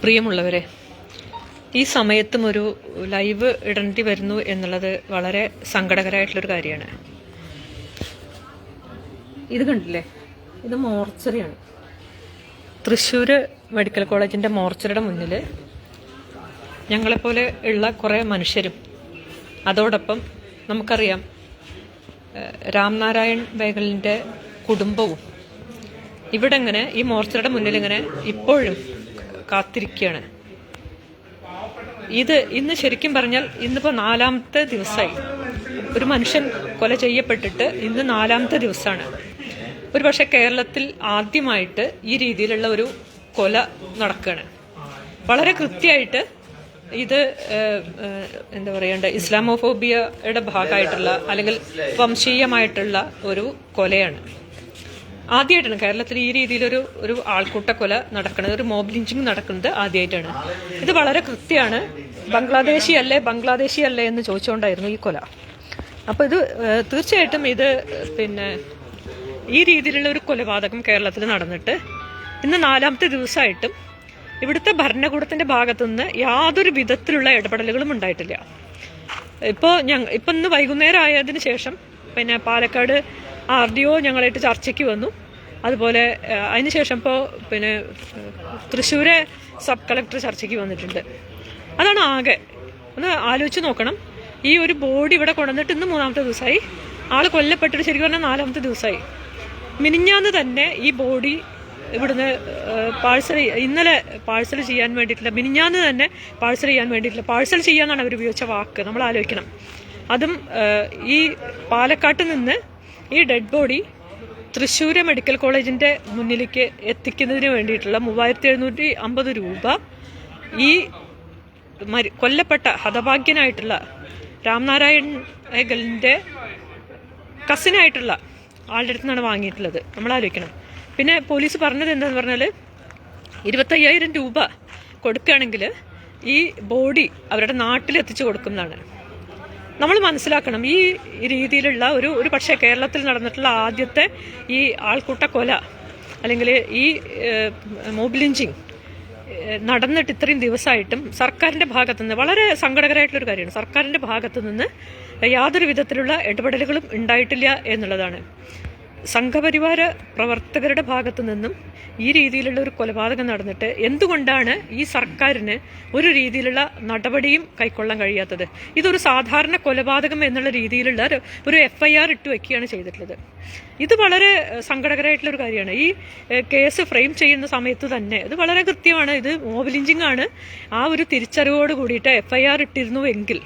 പ്രിയമുള്ളവരെ, ഈ സമയത്തും ഒരു ലൈവ് ഇടേണ്ടി വരുന്നു എന്നുള്ളത് വളരെ സങ്കടകരമായിട്ടുള്ളൊരു കാര്യമാണ്. ഇത് കണ്ടില്ലേ, ഇത് മോർച്ചറിയാണ്. തൃശ്ശൂർ മെഡിക്കൽ കോളേജിൻ്റെ മോർച്ചറിയുടെ മുന്നിൽ ഞങ്ങളെപ്പോലെ ഉള്ള കുറേ മനുഷ്യരും, അതോടൊപ്പം നമുക്കറിയാം രാംനാരായൺ ബേഗലിൻ്റെ കുടുംബവും ഇവിടെ ഇങ്ങനെ ഈ മോർച്ചറിയുടെ മുന്നിൽ ഇങ്ങനെ ഇപ്പോഴും കാത്തിരിക്കുകയാണ്. ഇത് ഇന്ന് ശരിക്കും പറഞ്ഞാൽ ഇന്നിപ്പോൾ 4ാമത്തെ ദിവസമായി. ഒരു മനുഷ്യൻ കൊല ചെയ്യപ്പെട്ടിട്ട് ഇന്ന് 4ാമത്തെ ദിവസമാണ്. ഒരു പക്ഷേ കേരളത്തിൽ ആദ്യമായിട്ട് ഈ രീതിയിലുള്ള ഒരു കൊല നടക്കുകയാണ്. വളരെ കൃത്യമായിട്ട് ഇത് എന്താ പറയണ്ട, ഇസ്ലാമോഫോബിയയുടെ ഭാഗമായിട്ടുള്ള അല്ലെങ്കിൽ വംശീയമായിട്ടുള്ള ഒരു കൊലയാണ്. ആദ്യമായിട്ടാണ് കേരളത്തിൽ ഈ രീതിയിലൊരു ആൾക്കൂട്ട കൊല നടക്കുന്നത്, ഒരു മോബ് ലിഞ്ചിങ് നടക്കുന്നത് ആദ്യമായിട്ടാണ്. ഇത് വളരെ കൃത്യമാണ്. ബംഗ്ലാദേശി അല്ലേ എന്ന് ചോദിച്ചുകൊണ്ടായിരുന്നു ഈ കൊല. അപ്പോൾ ഇത് തീർച്ചയായിട്ടും ഇത് ഈ രീതിയിലുള്ള ഒരു കൊലപാതകം കേരളത്തിൽ നടന്നിട്ട് ഇന്ന് 4ാമത്തെ ദിവസമായിട്ടും ഇവിടുത്തെ ഭരണകൂടത്തിന്റെ ഭാഗത്തുനിന്ന് യാതൊരു വിധത്തിലുള്ള ഇടപെടലുകളും ഉണ്ടായിട്ടില്ല. ഇപ്പം ഇന്ന് വൈകുന്നേരം ആയതിനു ശേഷം പാലക്കാട് RDO ഞങ്ങളായിട്ട് ചർച്ചയ്ക്ക് വന്നു. അതുപോലെ അതിനുശേഷം ഇപ്പോൾ തൃശ്ശൂരെ സബ് കളക്ടർ ചർച്ചയ്ക്ക് വന്നിട്ടുണ്ട്. അതാണ് ആകെ. ഒന്ന് ആലോചിച്ച് നോക്കണം. ഈ ഒരു ബോഡി ഇവിടെ കൊണ്ടുവന്നിട്ട് ഇന്ന് 3ാമത്തെ ദിവസമായി. ആള് കൊല്ലപ്പെട്ടിട്ട് ശരിക്കും പറഞ്ഞാൽ 4ാമത്തെ ദിവസമായി. മിനിഞ്ഞാന്ന് തന്നെ ഈ ബോഡി ഇവിടുന്ന് ഇന്നലെ പാഴ്സൽ ചെയ്യാൻ വേണ്ടിയിട്ടില്ല, മിനിഞ്ഞാന്ന് തന്നെ പാഴ്സൽ ചെയ്യാൻ വേണ്ടിയിട്ടില്ല. പാഴ്സൽ ചെയ്യാന്നാണ് അവർ ഉപയോഗിച്ച വാക്ക്, നമ്മൾ ആലോചിക്കണം. അതും ഈ പാലക്കാട്ട് നിന്ന് ഈ ഡെഡ് ബോഡി തൃശ്ശൂര് മെഡിക്കൽ കോളേജിന്റെ മുന്നിലേക്ക് എത്തിക്കുന്നതിന് വേണ്ടിയിട്ടുള്ള 3750 രൂപ ഈ കൊല്ലപ്പെട്ട ഹതഭാഗ്യനായിട്ടുള്ള രാംനാരായൺ ബേഗലിന്റെ കസിനായിട്ടുള്ള ആളുടെ അടുത്ത് നിന്നാണ് വാങ്ങിയിട്ടുള്ളത്. നമ്മൾ ആലോചിക്കണം. പിന്നെ പോലീസ് പറഞ്ഞത് എന്താന്ന് പറഞ്ഞാൽ 25,000 രൂപ കൊടുക്കുകയാണെങ്കിൽ ഈ ബോഡി അവരുടെ നാട്ടിലെത്തിച്ചു കൊടുക്കുന്നതാണ്. നമ്മൾ മനസ്സിലാക്കണം, ഈ രീതിയിലുള്ള ഒരു പക്ഷേ കേരളത്തിൽ നടന്നിട്ടുള്ള ആദ്യത്തെ ഈ ആൾക്കൂട്ട കൊല അല്ലെങ്കിൽ ഈ മോബ് ലിഞ്ചിങ് നടന്നിട്ട് ഇത്രയും ദിവസമായിട്ടും സർക്കാരിൻ്റെ ഭാഗത്തുനിന്ന് വളരെ സങ്കടകരമായിട്ടുള്ളൊരു കാര്യമാണ്. സർക്കാരിൻ്റെ ഭാഗത്തുനിന്ന് യാതൊരു വിധത്തിലുള്ള ഇടപെടലുകളും ഉണ്ടായിട്ടില്ല എന്നുള്ളതാണ്. സംഘപരിവാര പ്രവർത്തകരുടെ ഭാഗത്തു നിന്നും ഈ രീതിയിലുള്ള ഒരു കൊലപാതകം നടന്നിട്ട് എന്തുകൊണ്ടാണ് ഈ സർക്കാരിന് ഒരു രീതിയിലുള്ള നടപടിയും കൈക്കൊള്ളാൻ കഴിയാത്തത്? ഇതൊരു സാധാരണ കൊലപാതകം എന്നുള്ള രീതിയിലുള്ള ഒരു FIR ഇട്ട് വയ്ക്കുകയാണ് ചെയ്തിട്ടുള്ളത്. ഇത് വളരെ സങ്കടകരമായിട്ടുള്ളൊരു കാര്യമാണ്. ഈ കേസ് ഫ്രെയിം ചെയ്യുന്ന സമയത്ത് തന്നെ ഇത് വളരെ കൃത്യമാണ്. ഇത് മോബ് ലിഞ്ചിങ് ആണ്. ആ ഒരു തിരിച്ചറിവോട് കൂടിയിട്ട് FIR ഇട്ടിരുന്നുവെങ്കിൽ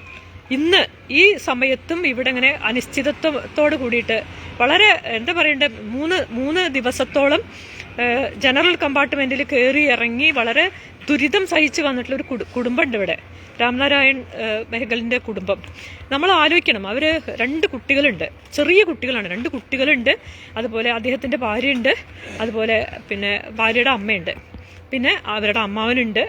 ഇന്ന് ഈ സമയത്തും ഇവിടെ ഇങ്ങനെ അനിശ്ചിതത്വത്തോട് കൂടിയിട്ട് വളരെ എന്താ പറയണ്ടേ, മൂന്ന് ദിവസത്തോളം ജനറൽ കമ്പാർട്ട്മെന്റിൽ കയറി ഇറങ്ങി വളരെ ദുരിതം സഹിച്ച് വന്നിട്ടുള്ള ഒരു കുടുംബമുണ്ട് ഇവിടെ, രാംനാരായൺ ബേഗലിന്റെ കുടുംബം. നമ്മൾ ആലോചിക്കണം, അവര് 2 കുട്ടികളുണ്ട്, ചെറിയ കുട്ടികളാണ്, 2 കുട്ടികളുണ്ട്. അതുപോലെ അദ്ദേഹത്തിന്റെ ഭാര്യയുണ്ട്, അതുപോലെ ഭാര്യയുടെ അമ്മയുണ്ട്, പിന്നെ അവരുടെ അമ്മാവനുണ്ട്.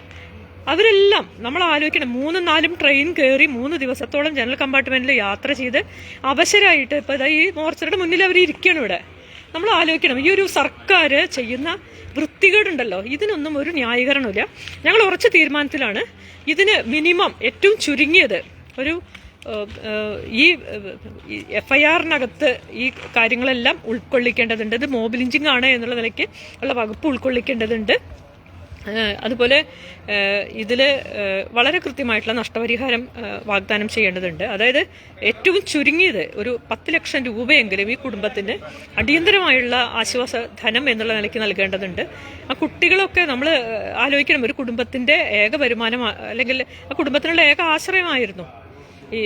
അവരെല്ലാം നമ്മൾ ആലോചിക്കണം, 3-4 ട്രെയിൻ കയറി 3 ദിവസത്തോളം ജനറൽ കമ്പാർട്ട്മെന്റിൽ യാത്ര ചെയ്ത് അവശരായിട്ട് ഇപ്പൊ ഈ മോർച്ചറിയുടെ മുന്നിൽ അവർ ഇരിക്കുകയാണ് ഇവിടെ. നമ്മൾ ആലോചിക്കണം, ഈ ഒരു സർക്കാർ ചെയ്യുന്ന വൃത്തികേടുണ്ടല്ലോ, ഇതിനൊന്നും ഒരു ന്യായീകരണമില്ല. ഞങ്ങൾ ഉറച്ച തീരുമാനത്തിലാണ്. ഇതിന് മിനിമം ഏറ്റവും ചുരുങ്ങിയത് ഒരു ഈ FIR-നകത്ത് ഈ കാര്യങ്ങളെല്ലാം ഉൾക്കൊള്ളിക്കേണ്ടതുണ്ട്. ഇത് മോബ് ലിഞ്ചിങ് ആണ് എന്നുള്ള നിലയ്ക്ക് ഉള്ള വകുപ്പ് ഉൾക്കൊള്ളിക്കേണ്ടതുണ്ട്. അതുപോലെ ഇതിൽ വളരെ കൃത്യമായിട്ടുള്ള നഷ്ടപരിഹാരം വാഗ്ദാനം ചെയ്യേണ്ടതുണ്ട്. അതായത് ഏറ്റവും ചുരുങ്ങിയത് ഒരു 10 ലക്ഷം രൂപയെങ്കിലും ഈ കുടുംബത്തിന് അടിയന്തരമായുള്ള ആശ്വാസ ധനം എന്നുള്ള നിലയ്ക്ക് നൽകേണ്ടതുണ്ട്. ആ കുട്ടികളൊക്കെ നമ്മൾ ആലോചിക്കണം, ഒരു കുടുംബത്തിന്റെ ഏക വരുമാനം അല്ലെങ്കിൽ ആ കുടുംബത്തിനുള്ള ഏക ആശ്രയമായിരുന്നു ഈ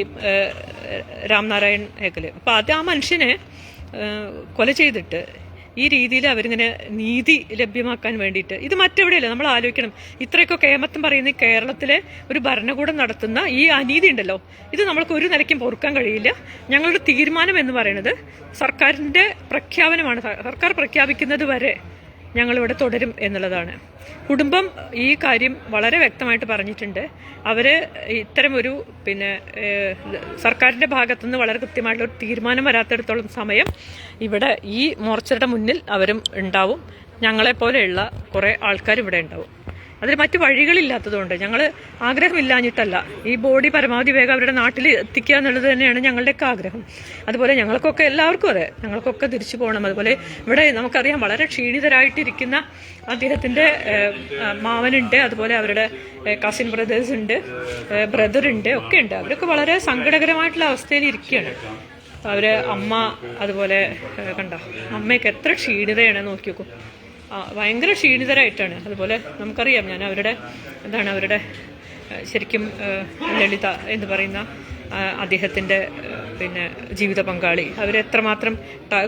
രാംനാരായൺ ബേഗൽ. അപ്പൊ അത് ആ മനുഷ്യനെ കൊല ചെയ്തിട്ട് ഈ രീതിയിൽ അവരിങ്ങനെ നീതി ലഭ്യമാക്കാൻ വേണ്ടിയിട്ട്, ഇത് മറ്റെവിടെയല്ല. നമ്മൾ ആലോചിക്കണം, ഇത്രയൊക്കെ കേമത്തം പറയുന്ന കേരളത്തിലെ ഒരു ഭരണകൂടം നടത്തുന്ന ഈ അനീതി ഉണ്ടല്ലോ, ഇത് നമ്മൾക്ക് ഒരു നിലയ്ക്കും പൊറുക്കാൻ കഴിയില്ല. ഞങ്ങളുടെ തീരുമാനം എന്ന് പറയുന്നത് സർക്കാരിന്റെ പ്രഖ്യാപനമാണ്. സർക്കാർ പ്രഖ്യാപിക്കുന്നത് വരെ ഞങ്ങളിവിടെ തുടരും എന്നുള്ളതാണ്. കുടുംബം ഈ കാര്യം വളരെ വ്യക്തമായിട്ട് പറഞ്ഞിട്ടുണ്ട്. അവര് ഇത്തരം ഒരു സർക്കാരിന്റെ ഭാഗത്തുനിന്ന് വളരെ കൃത്യമായിട്ടുള്ള ഒരു തീരുമാനം വരാത്തിടത്തോളം സമയം ഇവിടെ ഈ മോർച്ചറിയുടെ മുന്നിൽ അവരും ഉണ്ടാവും. ഞങ്ങളെപ്പോലെയുള്ള കുറേ ആൾക്കാർ ഇവിടെ ഉണ്ടാവും. അതിൽ മറ്റു വഴികളില്ലാത്തതുകൊണ്ട്, ഞങ്ങൾ ആഗ്രഹമില്ലാഞ്ഞിട്ടല്ല, ഈ ബോഡി പരമാവധി വേഗം അവരുടെ നാട്ടിൽ എത്തിക്കുക എന്നുള്ളത് തന്നെയാണ് ഞങ്ങളുടെയൊക്കെ ആഗ്രഹം. അതുപോലെ ഞങ്ങൾക്കൊക്കെ എല്ലാവർക്കും അതെ, ഞങ്ങൾക്കൊക്കെ തിരിച്ചു പോകണം. അതുപോലെ ഇവിടെ നമുക്കറിയാം വളരെ ക്ഷീണിതരായിട്ടിരിക്കുന്ന അദ്ദേഹത്തിൻ്റെ മാവനുണ്ട്, അതുപോലെ അവരുടെ കസിൻ ബ്രദേഴ്സ് ഉണ്ട്, ബ്രദറുണ്ട്, ഒക്കെ ഉണ്ട്. അവരൊക്കെ വളരെ സങ്കടകരമായിട്ടുള്ള അവസ്ഥയിൽ ഇരിക്കുകയാണ്. അവരെ അമ്മ അതുപോലെ കണ്ട അമ്മയൊക്കെ എത്ര ക്ഷീണിതയാണ് നോക്കി നോക്കും, ഭയങ്കര ക്ഷീണിതരായിട്ടാണ്. അതുപോലെ നമുക്കറിയാം, ഞാൻ അവരുടെ ശരിക്കും ലളിത എന്ന് പറയുന്ന അദ്ദേഹത്തിൻ്റെ ജീവിത പങ്കാളി, അവരെത്രമാത്രം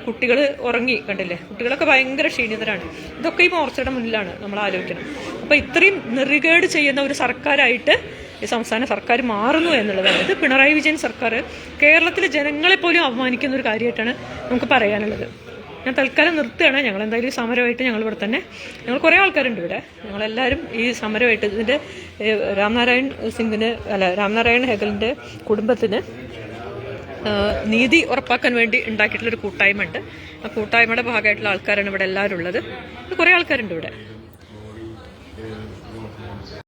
കുട്ടികൾ ഉറങ്ങി കണ്ടില്ലേ, കുട്ടികളൊക്കെ ഭയങ്കര ക്ഷീണിതരാണ്. ഇതൊക്കെ ഈ മോർച്ചയുടെ മുന്നിലാണ് നമ്മൾ ആലോചിക്കണം. അപ്പോൾ ഇത്രയും നെറികേട് ചെയ്യുന്ന ഒരു സർക്കാരായിട്ട് ഈ സംസ്ഥാന സർക്കാർ മാറുന്നു എന്നുള്ളതാണ്. ഇത് പിണറായി വിജയൻ സർക്കാർ കേരളത്തിലെ ജനങ്ങളെ പോലും അപമാനിക്കുന്ന ഒരു കാര്യമായിട്ടാണ് നമുക്ക് പറയാനുള്ളത്. ഞാൻ തൽക്കാലം നിർത്തുകയാണ്. ഞങ്ങൾ എന്തായാലും ഈ സമരമായിട്ട് ഞങ്ങളിവിടെ തന്നെ, ഞങ്ങൾ കുറേ ആൾക്കാരുണ്ട് ഇവിടെ, ഞങ്ങളെല്ലാവരും ഈ സമരമായിട്ട് ഇതിൻ്റെ രാംനാരായൺ ഹെഗലിൻ്റെ കുടുംബത്തിന് നീതി ഉറപ്പാക്കാൻ വേണ്ടി ഉണ്ടാക്കിയിട്ടുള്ളൊരു കൂട്ടായ്മ ഉണ്ട്. ആ കൂട്ടായ്മയുടെ ഭാഗമായിട്ടുള്ള ആൾക്കാരാണ് ഇവിടെ എല്ലാവരും ഉള്ളത്. കുറേ ആൾക്കാരുണ്ട് ഇവിടെ.